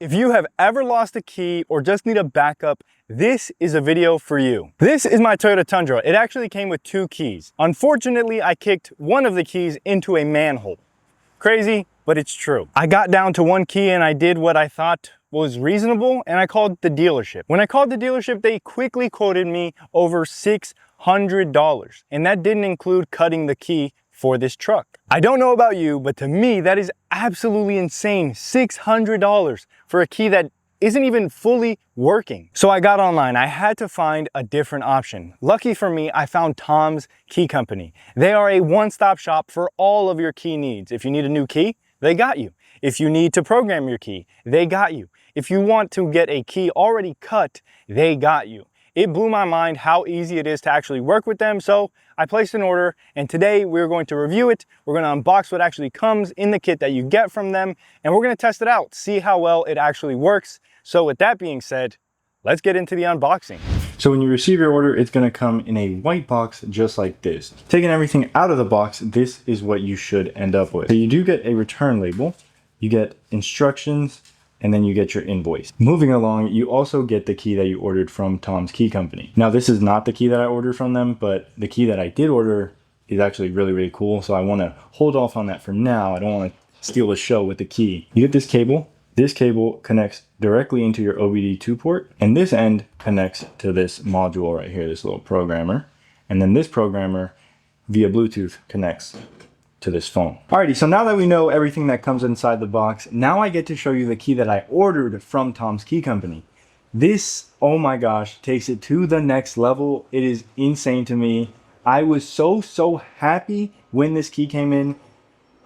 If you have ever lost a key or just need a backup, this is a video for you. This is my Toyota Tundra. It actually came with 2 keys. Unfortunately, I kicked one of the keys into a manhole. Crazy, but it's true. I got down to 1 key and I did what I thought was reasonable, and I called the dealership. When I called the dealership, they quickly quoted me over $600, and that didn't include cutting the key for this truck. I don't know about you, but to me, that is absolutely insane. $600 for a key that isn't even fully working. So I got online. I had to find a different option. Lucky for me, I found Tom's Key Company. They are a one-stop shop for all of your key needs. If you need a new key, they got you. If you need to program your key, they got you. If you want to get a key already cut, they got you. It blew my mind how easy it is to actually work with them, so I placed an order, and today we're going to review it. We're going to unbox what actually comes in the kit that you get from them, and we're going to test it out, see how well it actually works. So with that being said, let's get into the unboxing. So when you receive your order, it's going to come in a white box just like this. Taking everything out of the box, this is what you should end up with. So you do get a return label, you get instructions, and then you get your invoice. Moving along, you also get the key that you ordered from Tom's Key Company. Now, this is not the key that I ordered from them, but the key that I did order is actually really, really cool. So I want to hold off on that for now. I don't want to steal the show with the key. You get this cable. This cable connects directly into your OBD2 port, and this end connects to this module right here, this little programmer. And then this programmer via Bluetooth connects to this phone. Alrighty, so now that we know everything that comes inside the box, now I get to show you the key that I ordered from Tom's Key Company. This, oh my gosh, takes it to the next level. It is insane to me. I was so happy when this key came in.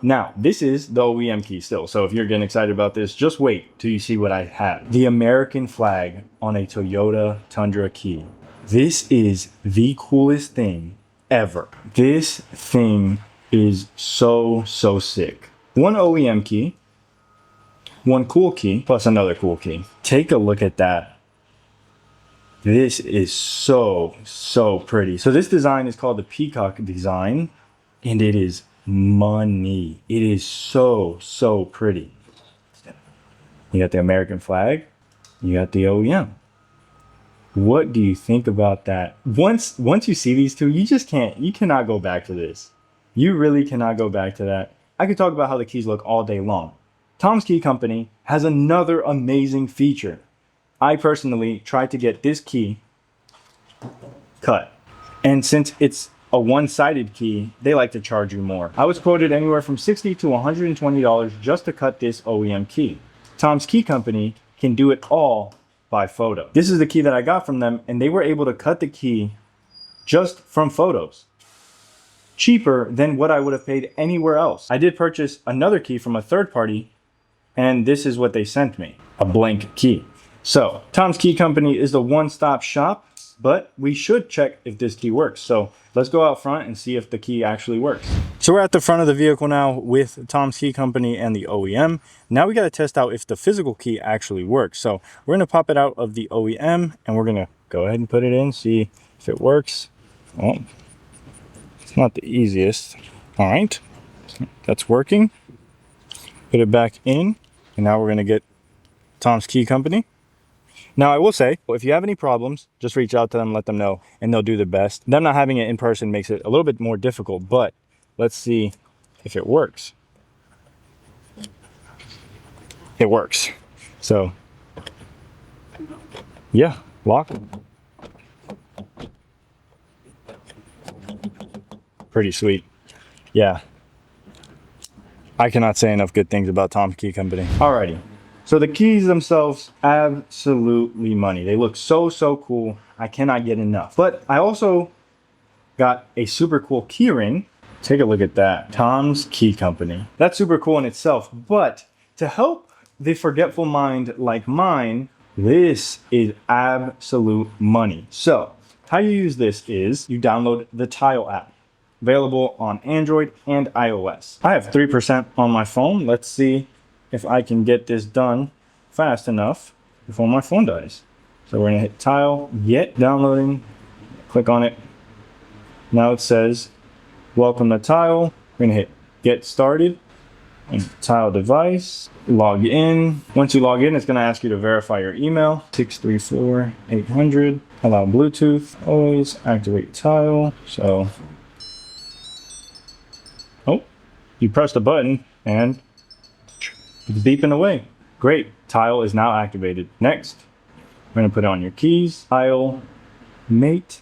Now, this is the OEM key still, so if you're getting excited about this, just wait till you see what I have. The American flag on a Toyota Tundra key. This is the coolest thing ever. This thing is so sick. 1 OEM key, 1 cool key, plus another cool key. Take a look at that. This is so pretty. So this design is called the Peacock design, and it is money. It is so pretty. You got the American flag, you got the OEM. What do you think about that? Once you see these two, you cannot go back to this. You really cannot go back to that. I could talk about how the keys look all day long. Tom's Key Company has another amazing feature. I personally tried to get this key cut. And since it's a one-sided key, they like to charge you more. I was quoted anywhere from $60 to $120 just to cut this OEM key. Tom's Key Company can do it all by photo. This is the key that I got from them, and they were able to cut the key just from photos. Cheaper than what I would have paid anywhere else. I did purchase another key from a third party, and this is what they sent me, a blank key. So Tom's Key Company is the one-stop shop, but we should check if this key works. So let's go out front and see if the key actually works. So we're at the front of the vehicle now with Tom's Key Company and the OEM. Now we got to test out if the physical key actually works. So we're going to pop it out of the OEM and we're going to go ahead and put it in, see if it works. Oh, it's not the easiest. All right, that's working. Put it back in, and now we're going to get Tom's Key Company. Now, I will say, if you have any problems, just reach out to them, let them know, and they'll do their best. Them not having it in person makes it a little bit more difficult, but let's see if it works. It works. So, yeah, lock. Pretty sweet. Yeah. I cannot say enough good things about Tom's Key Company. Alrighty. So the keys themselves, absolutely money. They look so cool. I cannot get enough. But I also got a super cool key ring. Take a look at that. Tom's Key Company. That's super cool in itself. But to help the forgetful mind like mine, this is absolute money. So how you use this is you download the Tile app. Available on Android and iOS. I have 3% on my phone. Let's see if I can get this done fast enough before my phone dies. So we're gonna hit Tile, get downloading, click on it. Now it says, welcome to Tile. We're gonna hit get started. and tile device, log in. Once you log in, it's going to ask you to verify your email. 634-800, allow Bluetooth, always activate tile. So, oh, you press the button and it's beeping away. Great, tile is now activated. Next, we're going to put on your keys, tile, mate.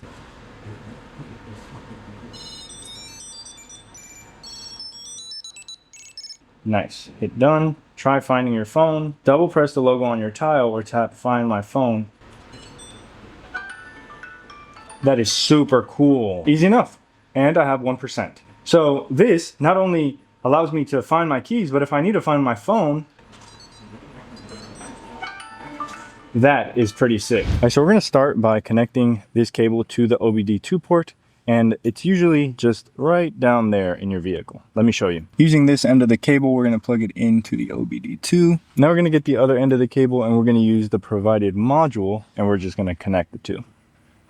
Nice, hit done. Try finding your phone. Double press the logo on your tile or tap find my phone. That is super cool. Easy enough. And I have 1%. So this not only allows me to find my keys, but if I need to find my phone, that is pretty sick. All right, so we're gonna start by connecting this cable to the OBD2 port. And it's usually just right down there in your vehicle. Let me show you. Using this end of the cable, we're gonna plug it into the OBD2. Now we're gonna get the other end of the cable and we're gonna use the provided module and we're just gonna connect the two.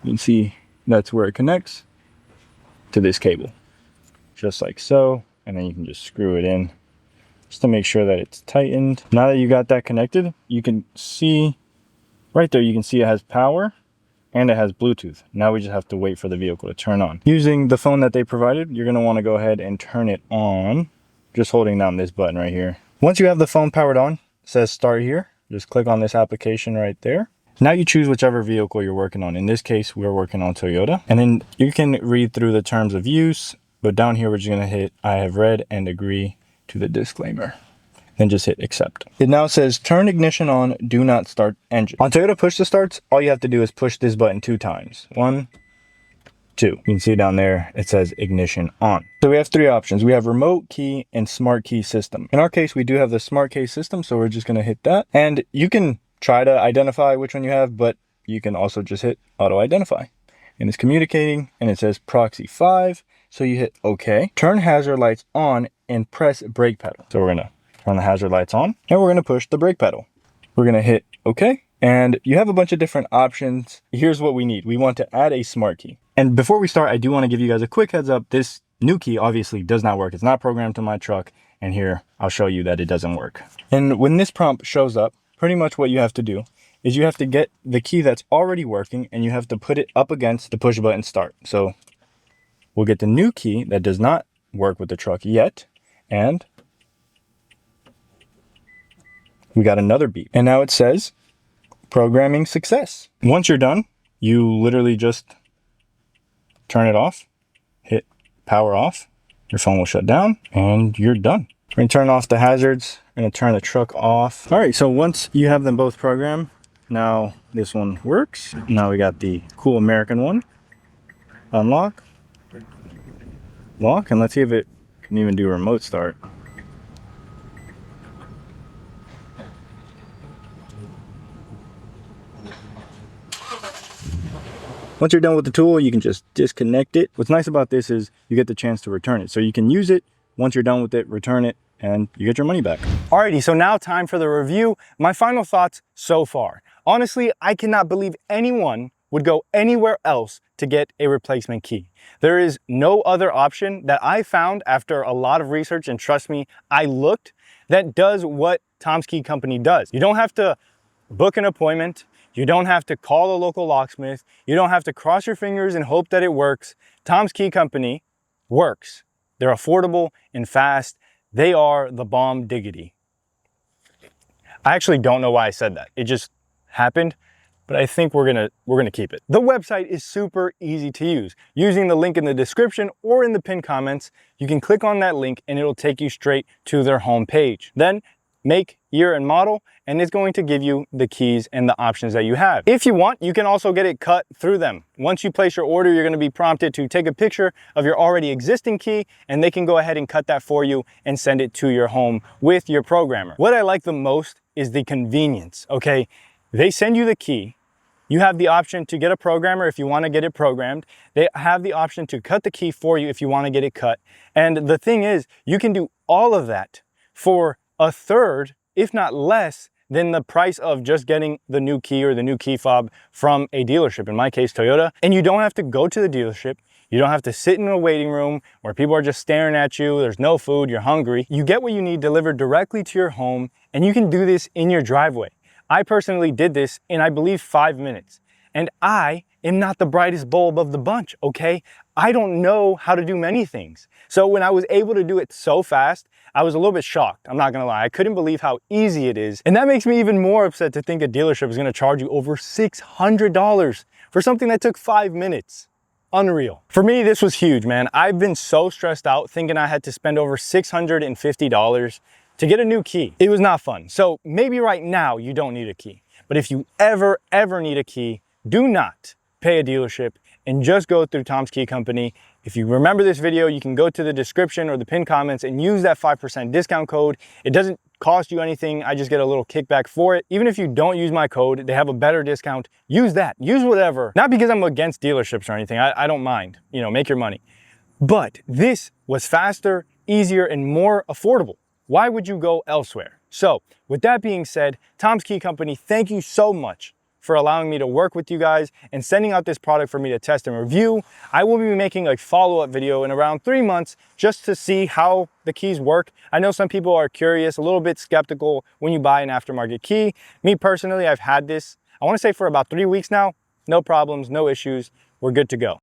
You can see that's where it connects to this cable. Just like so, and then you can just screw it in just to make sure that it's tightened. Now that you got that connected, you can see right there, you can see it has power and it has Bluetooth. Now we just have to wait for the vehicle to turn on. Using the phone that they provided, you're gonna wanna go ahead and turn it on, just holding down this button right here. Once you have the phone powered on, it says start here. Just click on this application right there. Now you choose whichever vehicle you're working on. In this case, we're working on Toyota. And then you can read through the terms of use, but down here, we're just gonna hit, I have read and agree to the disclaimer. Then just hit accept. It now says turn ignition on, do not start engine. On Toyota push to starts, all you have to do is push this button 2 times. 1, 2. You can see down there, it says ignition on. So we have 3 options. We have remote key and smart key system. In our case, we do have the smart key system, so we're just gonna hit that. And you can try to identify which one you have, but you can also just hit auto identify. And it's communicating and it says proxy 5. So you hit okay. Turn hazard lights on and press brake pedal. So we're gonna turn the hazard lights on and we're gonna push the brake pedal. We're gonna hit okay. And you have a bunch of different options. Here's what we need. We want to add a smart key. And before we start, I do want to give you guys a quick heads up. This new key obviously does not work. It's not programmed to my truck. And here, I'll show you that it doesn't work. And when this prompt shows up, pretty much what you have to do is you have to get the key that's already working and you have to put it up against the push button start. So we'll get the new key that does not work with the truck yet. And we got another beep. And now it says programming success. Once you're done, you literally just turn it off, hit power off, your phone will shut down and you're done. We're gonna turn off the hazards. We're gonna turn the truck off. All right, so once you have them both programmed, now this one works. Now we got the cool American one. Unlock, lock, and let's see if it can even do remote start. Once you're done with the tool, you can just disconnect it. What's nice about this is you get the chance to return it. So you can use it, once you're done with it, return it, and you get your money back. Alrighty, so now time for the review. My final thoughts so far. Honestly, I cannot believe anyone would go anywhere else to get a replacement key. There is no other option that I found after a lot of research, and trust me, I looked, that does what Tom's Key Company does. You don't have to book an appointment. You don't have to call a local locksmith. You don't have to cross your fingers and hope that it works. Tom's Key Company works. They're affordable and fast. They are the bomb diggity. I actually don't know why I said that. It just happened, but I think we're gonna keep it. The website is super easy to use. Using the link in the description or in the pinned comments, you can click on that link and it'll take you straight to their homepage. Then make, year, and model, and it's going to give you the keys and the options that you have. If you want, you can also get it cut through them. Once you place your order, you're going to be prompted to take a picture of your already existing key, and they can go ahead and cut that for you and send it to your home with your programmer. What I like the most is the convenience, okay? They send you the key. You have the option to get a programmer if you want to get it programmed. They have the option to cut the key for you if you want to get it cut. And the thing is, you can do all of that for a third, if not less, than the price of just getting the new key or the new key fob from a dealership, in my case, Toyota. And you don't have to go to the dealership. You don't have to sit in a waiting room where people are just staring at you, there's no food, you're hungry. You get what you need delivered directly to your home, and you can do this in your driveway. I personally did this in, I believe, 5 minutes. And I am not the brightest bulb of the bunch, okay? I don't know how to do many things. So when I was able to do it so fast, I was a little bit shocked. I'm not gonna lie. I couldn't believe how easy it is. And that makes me even more upset to think a dealership is gonna charge you over $600 for something that took 5 minutes. Unreal. For me, this was huge, man. I've been so stressed out thinking I had to spend over $650 to get a new key. It was not fun. So maybe right now you don't need a key. But if you ever need a key, do not pay a dealership and just go through Tom's Key Company. If you remember this video, you can go to the description or the pinned comments and use that 5% discount code. It doesn't cost you anything. I just get a little kickback for it. Even if you don't use my code, they have a better discount. Use that. Use whatever. Not because I'm against dealerships or anything. I don't mind. You know, make your money. But this was faster, easier, and more affordable. Why would you go elsewhere? So with that being said, Tom's Key Company, thank you so much for allowing me to work with you guys and sending out this product for me to test and review. I will be making a follow-up video in around 3 months just to see how the keys work. I know some people are curious, a little bit skeptical when you buy an aftermarket key. Me personally, I've had this, I wanna say for about 3 weeks now. No problems, no issues, we're good to go.